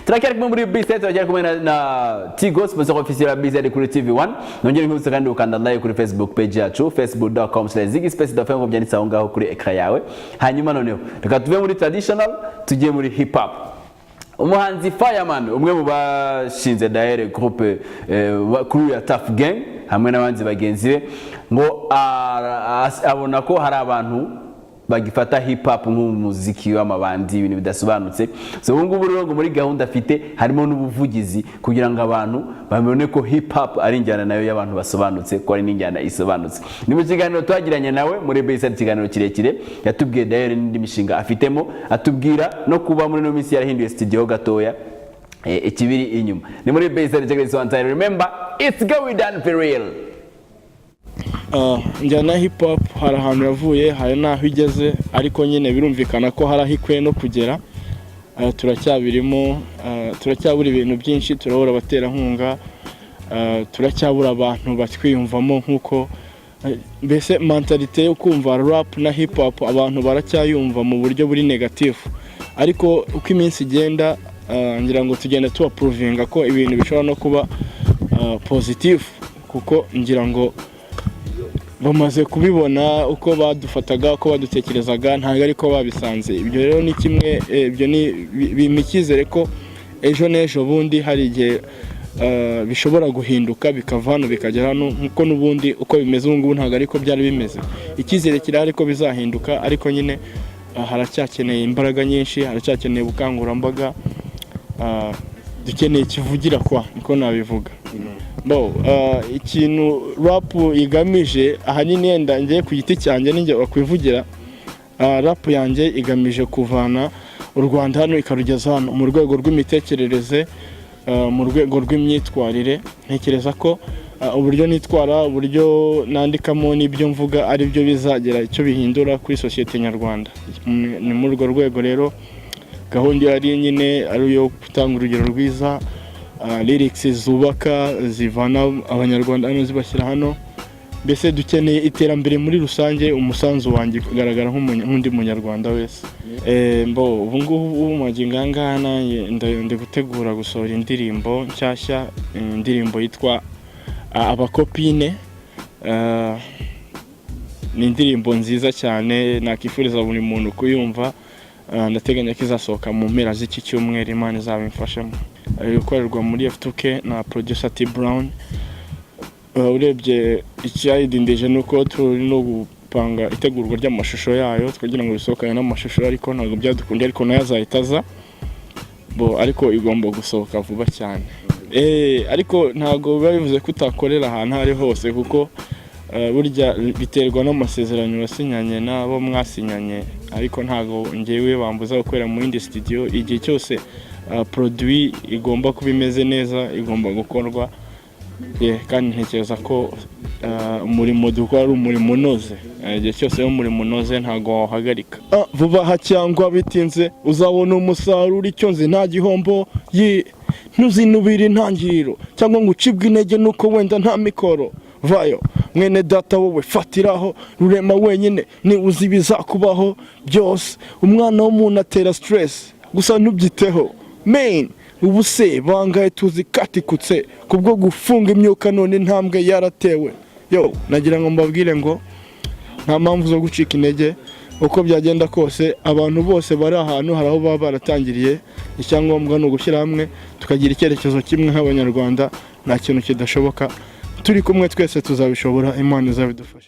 Turakira kumwe muri B7 turakira kumwe na Tigo sponsor officiel wa B7 kuri TV1. Nongere nkubise kandi ukanda like kuri Facebook page yacu facebook.com/zigispace.fm ngo byanditse aho ngaho kuri ekra yawe. Hanyuma noneho reka tuve muri traditional tugiye muri hip hop. Umuhanzi Fireman umwe mu bashinze daire groupe crew ya Tough Gang hamwe n'abanzi bagenzi be ngo abona ko hari abantu bagifata hip hop nk'umuziki w'amabandi ibintu bidasobanutse. So ngubu rero ngo muri gahunda afite harimo n'ubuvugizi kugira ngo abantu bamene ko hip hop ari injyana nayo y'abantu basobanutse ko ari n'injyana isobanutse. Ni mu kiganiro twagiranye nawe muri B7 kiganiro kirekire yatubwiye daire n'indi mishinga afitemo, atubwira no kuba muri no minsi yarahinduye studio gatoya ikibiri inyuma. Ni muri B7 Jagger one time. Remember, it's going down for real. Njyana hip hop hari ahantu yavuye, hari naho igeze, ariko nyine birumvikana ko hari ahikwe no kugera. Turacyabirimo, turacyabura ibintu byinshi, turabura abaterankunga, turacyabura abantu batwiyumvamo nkuko mbese mentalite yo kumva rap na hip hop abantu baracyayumva mu buryo buri negative. Ariko uko iminsi igenda ngira ngo tugenda tuapprovinga ko ibintu bishobora no kuba positive, kuko ngira ngo bamaze kubibona uko badufataga, uko badutekerezaga ntago ariko babisanze. Ibyo rero ni kimwe, ibyo ni bimikizere ko ejo n'ejo bundi hari igihe bishobora guhinduka bikava hano bikagera hano, nkuko n'ubundi uko bimeze ubu ngubu ntago ariko byari bimeze. Ikizere kirahari ko bizahinduka, ariko nyine haracyakeneye imbaraga nyinshi, haracyakeneye ubukangurambaga, dukeneye kivugira kwa niko nabivuga. Ikintu rap igamije ahanini yenda ngiye ku giti cyanjye ninjye wakwivugira, rap yanjye igamije kuvana u Rwanda hano ikarugeza hano mu rwego rw'imitekerereze, mu rwego rw'imyitwarire. Ntekereza ko uburyo nitwara, uburyo nandikamo n'ibyo mvuga ari byo bizagera icyo bihindura kuri societe nyarwanda. Ni muri urwo rwego rero gahunda yari nyine ari yo gutanga urugero rwiza, lyrics zubaka zivana abanyarwanda hano zibashyira hano. Mbese dukeneye iterambere muri rusange, umusanzu wanjye kugaragara nk'undi munyarwanda wese. Ubu ngubu maginganga ndi gutegura gusohora indirimbo nshyashya, indirimbo yitwa Abakopine. Ni indirimbo nziza cyane nakifuriza buri muntu kuyumva. Ndateganya ko izasohoka mu mpera z'iki cyumweru, Imana izabimfashamo. Gukorerwa muri F2K na producer T Brown. Urebye icyayidindije nuko turi no gupanga itegurwa ry'amashusho yayo, twagira ngo bisohokane n'amashusho, ariko ntabwo byadukundiye, ariko nayo azahitaza ariko igomba gusohoka vuba cyane. Ariko ntabwo biba bivuze ko utakorera ahantu ari hose, kuko burya biterwa n'amasezerano wasinyanye n'abo mwasinyanye. Ariko ntabwo ngewe bambuza gukorera mu yindi studio. Igihe cyose produit igomba kuba imeze neza igomba gukorwa, kandi ntekereza ko umurimo dukora ari umurimo unoze. Igihe cyose umurimo unoze ntabwo wahagarika. Vuba aha cyangwa bitinze uzabona umusaruro, icyo nzi nta gihombo, ntuzinubire intangiriro cyangwa ngo ucibwe intege nuko wenda nta mikoro. Vayo mwene data wowe fatiraho, Rurema wenyine ni uzi bizakubaho byose. Umwana w'umuntu atera stress gusa ntubyiteho main. Ubu se bangaye tuzi katikutse kubwo gufunga imyuka, none ntambwe yaratewe. Nagira ngo mbabwire ngo nta mpamvu zo gucika intege. Uko byagenda kose abantu bose bari ahantu hari aho baba baratangiriye. Icyangombwa ni ugushyira hamwe tukagira icyerekezo kimwe nk'abanyarwanda. Nta kintu kidashoboka, turi kumwe twese tuzabishobora, Imana izabidufasha.